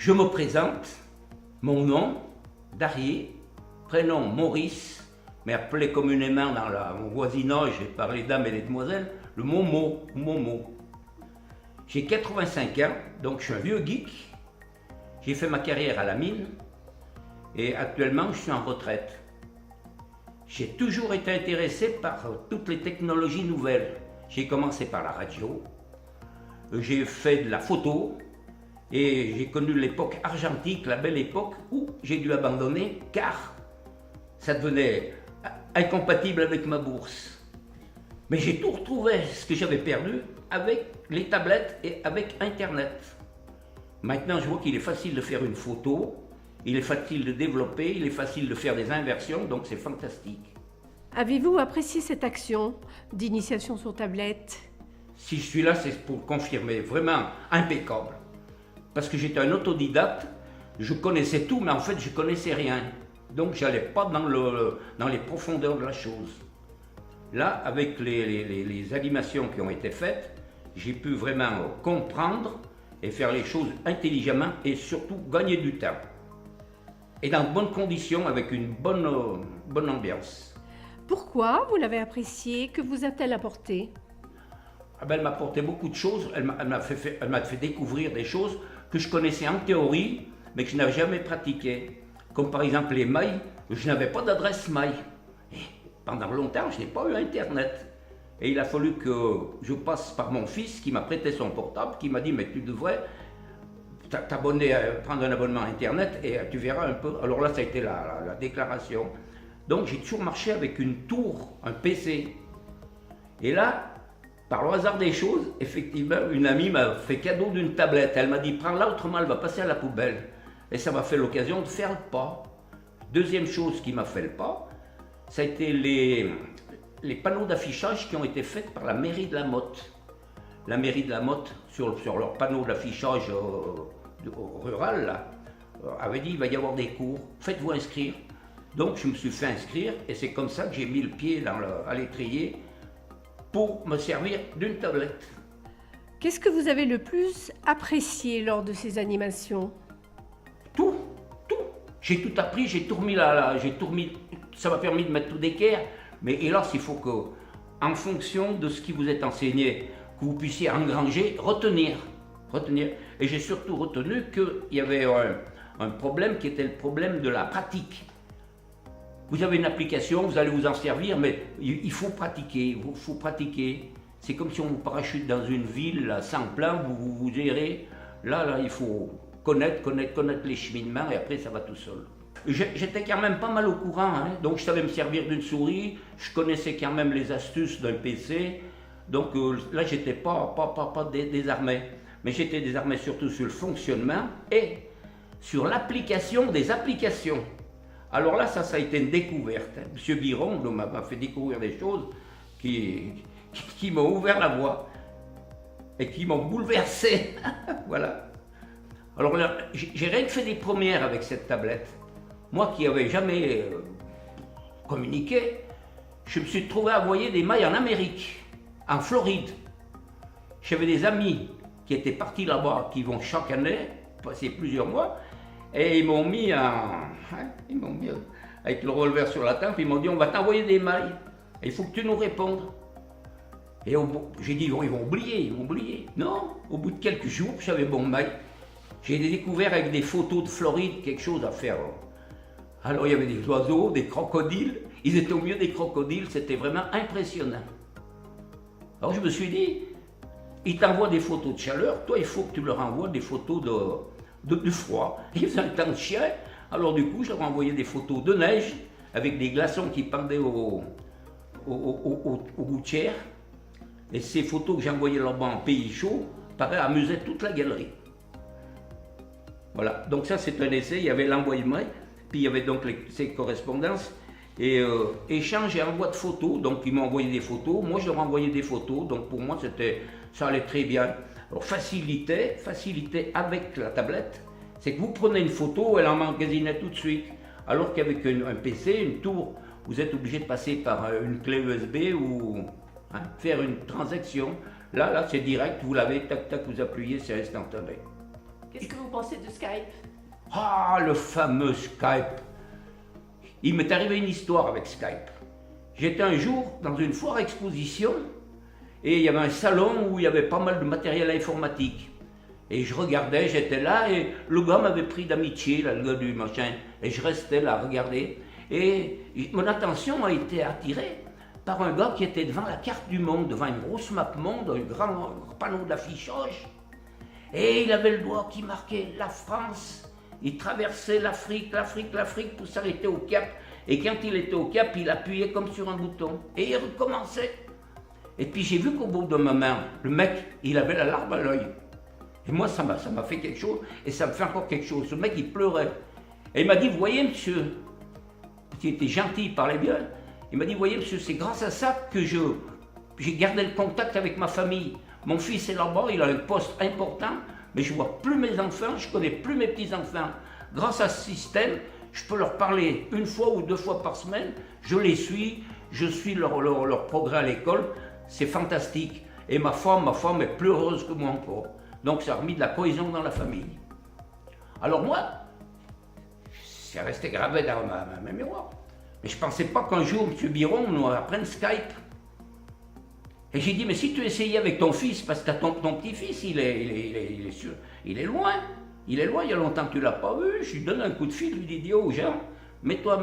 Je me présente, mon nom, Darié, prénom Maurice, mais appelé communément dans mon voisinage et par les dames et les demoiselles, le Momo ou Momo. J'ai 85 ans, donc je suis un vieux geek. J'ai fait ma carrière à la mine et actuellement je suis en retraite. J'ai toujours été intéressé par toutes les technologies nouvelles. J'ai commencé par la radio, j'ai fait de la photo et j'ai connu l'époque argentique, la belle époque où j'ai dû abandonner car ça devenait incompatible avec ma bourse. Mais j'ai tout retrouvé ce que j'avais perdu avec les tablettes et avec Internet. Maintenant, je vois qu'il est facile de faire une photo, il est facile de développer, il est facile de faire des inversions, donc c'est fantastique. Avez-vous apprécié cette action d'initiation sur tablette? Si je suis là, c'est pour confirmer, vraiment impeccable. Parce que j'étais un autodidacte, je connaissais tout, mais en fait, je connaissais rien. Donc, je n'allais pas dans les profondeurs de la chose. Là, avec les animations qui ont été faites, j'ai pu vraiment comprendre et faire les choses intelligemment et surtout gagner du temps. Et dans de bonnes conditions, avec une bonne ambiance. Pourquoi vous l'avez appréciée? Que vous a-t-elle apporté? Elle m'a apporté beaucoup de choses, elle m'a fait découvrir des choses que je connaissais en théorie, mais que je n'avais jamais pratiquées. Comme par exemple les mails, je n'avais pas d'adresse mail. Et pendant longtemps, je n'ai pas eu Internet. Et il a fallu que je passe par mon fils qui m'a prêté son portable, qui m'a dit « mais tu devrais t'abonner, prendre un abonnement Internet et tu verras un peu ». Alors là, ça a été la déclaration. Donc j'ai toujours marché avec une tour, un PC. Et là, par le hasard des choses, effectivement, une amie m'a fait cadeau d'une tablette. Elle m'a dit « prends-la, autrement elle va passer à la poubelle ». Et ça m'a fait l'occasion de faire le pas. Deuxième chose qui m'a fait le pas, ça a été les panneaux d'affichage qui ont été faits par la mairie de La Motte. La mairie de La Motte, sur leur panneau d'affichage rural, là, avait dit il va y avoir des cours, faites-vous inscrire. Donc je me suis fait inscrire et c'est comme ça que j'ai mis le pied à l'étrier pour me servir d'une tablette. Qu'est-ce que vous avez le plus apprécié lors de ces animations? Tout. J'ai tout appris, j'ai tout remis ça m'a permis de mettre tout d'équerre. Mais hélas, il faut que, en fonction de ce qui vous est enseigné, que vous puissiez engranger, retenir. Et j'ai surtout retenu qu'il y avait un problème qui était le problème de la pratique. Vous avez une application, vous allez vous en servir, mais il faut pratiquer, C'est comme si on vous parachute dans une ville là, sans plan, vous gérez. Là, il faut connaître les cheminements et après ça va tout seul. J'étais quand même pas mal au courant, hein. Donc je savais me servir d'une souris, je connaissais quand même les astuces d'un PC, donc là j'étais pas désarmé, mais j'étais désarmé surtout sur le fonctionnement et sur l'application des applications. Alors là ça a été une découverte, hein. Monsieur Biron m'a fait découvrir des choses qui m'ont ouvert la voie et qui m'ont bouleversé, voilà. Alors là, j'ai rien que fait des premières avec cette tablette. Moi qui n'avais jamais communiqué, je me suis trouvé à envoyer des mails en Amérique, en Floride. J'avais des amis qui étaient partis là-bas, qui vont chaque année, passer plusieurs mois, et ils m'ont mis avec le revolver sur la tempe, ils m'ont dit on va t'envoyer des mails, il faut que tu nous répondes. Et j'ai dit ils vont oublier. Non, au bout de quelques jours, j'avais mon mail. J'ai découvert avec des photos de Floride quelque chose à faire. Alors il y avait des oiseaux, des crocodiles, ils étaient au milieu des crocodiles, c'était vraiment impressionnant. Alors je me suis dit, ils t'envoient des photos de chaleur, toi il faut que tu leur envoies des photos de froid. Il faisait un temps de chien, alors du coup je leur envoyais des photos de neige, avec des glaçons qui pendaient aux gouttières. Et ces photos que j'envoyais là-bas en pays chaud, paraît amusaient toute la galerie. Voilà, donc ça c'est un essai, il y avait l'envoyement, puis il y avait donc ces correspondances, et échange et envoi de photos, donc ils m'ont envoyé des photos, moi je leur envoyais des photos, donc pour moi ça allait très bien. Alors facilité avec la tablette, c'est que vous prenez une photo, elle emmagasinait tout de suite, alors qu'avec un PC, une tour, vous êtes obligé de passer par une clé USB ou faire une transaction. Là c'est direct, vous l'avez, tac tac, vous appuyez, c'est instantané. Qu'est-ce que vous pensez de Skype? Ah, le fameux Skype. Il m'est arrivé une histoire avec Skype. J'étais un jour dans une foire exposition et il y avait un salon où il y avait pas mal de matériel informatique. Et je regardais, j'étais là et le gars m'avait pris d'amitié, là, le gars du machin. Et je restais là à regarder. Et mon attention a été attirée par un gars qui était devant la carte du monde, devant une grosse map monde, un grand panneau d'affichage. Et il avait le doigt qui marquait la France. Il traversait l'Afrique pour s'arrêter au Cap. Et quand il était au Cap, il appuyait comme sur un bouton. Et il recommençait. Et puis j'ai vu qu'au bout d'un moment, le mec, il avait la larme à l'œil. Et moi, ça m'a fait quelque chose, et ça me fait encore quelque chose. Ce mec, il pleurait. Et il m'a dit, vous voyez, monsieur, il était gentil, il parlait bien. Il m'a dit, vous voyez, monsieur, c'est grâce à ça que j'ai gardé le contact avec ma famille. Mon fils est là-bas, il a un poste important, mais je ne vois plus mes enfants, je ne connais plus mes petits-enfants. Grâce à ce système, je peux leur parler une fois ou 2 fois par semaine, je les suis, je suis leur progrès à l'école, c'est fantastique. Et ma femme est plus heureuse que moi encore. Donc ça a remis de la cohésion dans la famille. Alors moi, c'est resté gravé dans ma mémoire. Mais je ne pensais pas qu'un jour, M. Biron nous apprenne Skype. Et j'ai dit, mais si tu essayais avec ton fils, parce que ton petit-fils, il est loin. Il est loin, il y a longtemps que tu ne l'as pas vu. Je lui donne un coup de fil, je lui dis, oh Jean, mets-toi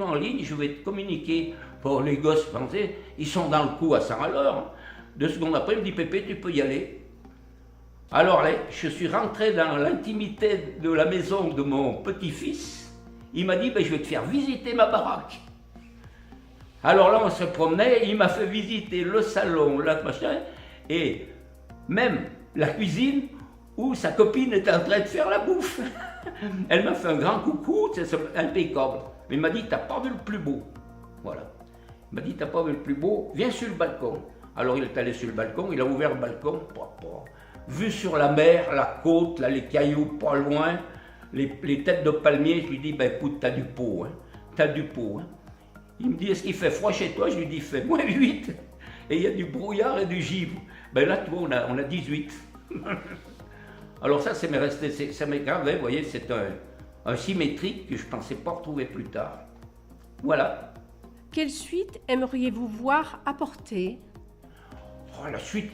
en ligne, je vais te communiquer. Pour les gosses français, ils sont dans le coup à 100 à l'heure. 2 secondes après, il me dit, Pépé, tu peux y aller. Alors là, je suis rentré dans l'intimité de la maison de mon petit-fils. Il m'a dit, ben, je vais te faire visiter ma baraque. Alors là, on se promenait, il m'a fait visiter le salon, là, machin, et même la cuisine où sa copine était en train de faire la bouffe. Elle m'a fait un grand coucou, c'est impeccable. Mais il m'a dit, t'as pas vu le plus beau. Voilà. Il m'a dit, t'as pas vu le plus beau, viens sur le balcon. Alors il est allé sur le balcon, il a ouvert le balcon, vue sur la mer, la côte, là, les cailloux pas loin, les têtes de palmiers. Je lui dis, ben écoute, t'as du pot, hein. T'as du pot. Hein. Il me dit, est-ce qu'il fait froid chez toi? Je lui dis, il fait -8. Et il y a du brouillard et du givre. Ben là, toi, on a 18. Alors ça m'est resté, ça m'est gravé, vous voyez, c'est un symétrique que je ne pensais pas retrouver plus tard. Voilà. Quelle suite aimeriez-vous voir apporter? Oh, la suite,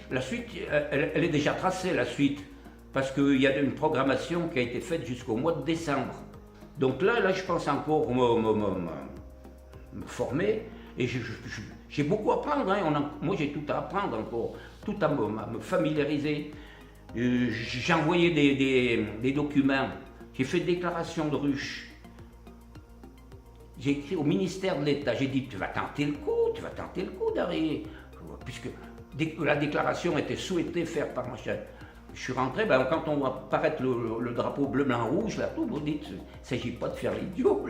elle est déjà tracée, la suite, parce qu'il y a une programmation qui a été faite jusqu'au mois de décembre. Donc là je pense encore me former, et j'ai beaucoup à apprendre, hein. Moi j'ai tout à apprendre encore, tout à me familiariser. J'ai envoyé des documents, j'ai fait déclaration de ruche, j'ai écrit au ministère de l'État, j'ai dit tu vas tenter le coup d'arriver, puisque la déclaration était souhaitée faire par machin. Je suis rentré, ben, quand on voit apparaître le drapeau bleu, blanc, rouge, là, tout, vous dites, il ne s'agit pas de faire l'idiot.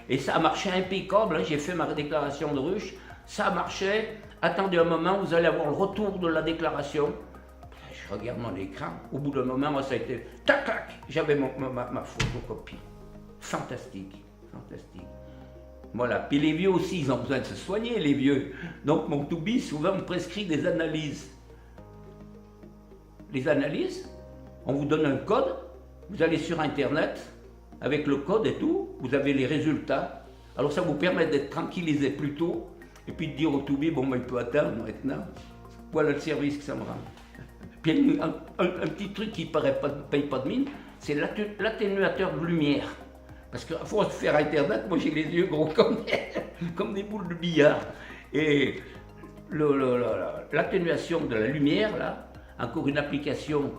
Et ça a marché impeccable, hein. J'ai fait ma déclaration de ruche, ça marchait. Attendez un moment, vous allez avoir le retour de la déclaration. Je regarde mon écran, au bout d'un moment, moi, ça a été tac, tac, j'avais ma photocopie. Fantastique, fantastique. Voilà, puis les vieux aussi, ils ont besoin de se soigner, les vieux. Donc mon Toubi souvent me prescrit des analyses. Les analyses, on vous donne un code, vous allez sur Internet, avec le code et tout, vous avez les résultats. Alors ça vous permet d'être tranquillisé plus tôt, et puis de dire au Toubi, bon, ben, il peut attendre maintenant. Voilà le service que ça me rend. Puis un petit truc qui ne paye pas de mine, c'est l'atténuateur de lumière. Parce qu'à force de faire Internet, moi j'ai les yeux gros comme des boules de billard. Et l'atténuation de la lumière, là, encore une application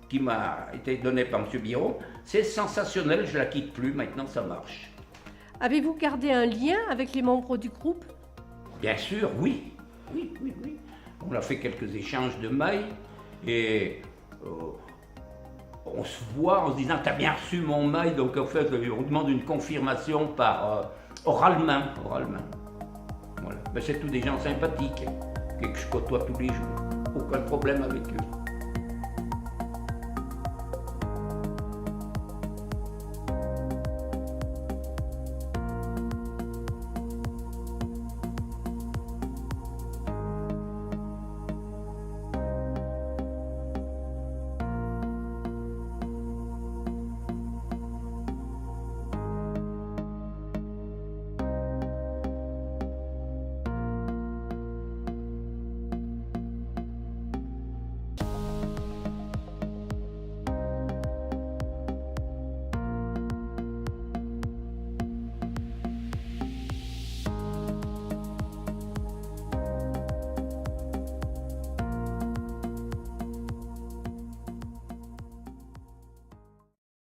qui m'a été donnée par M. Biron, c'est sensationnel, je ne la quitte plus, maintenant ça marche. Avez-vous gardé un lien avec les membres du groupe? Bien sûr, oui. On a fait quelques échanges de mails et on se voit en se disant, t'as bien reçu mon mail, donc en fait on demande une confirmation par oralement. Voilà. Mais c'est tous des gens sympathiques et que je côtoie tous les jours. Aucun problème avec eux.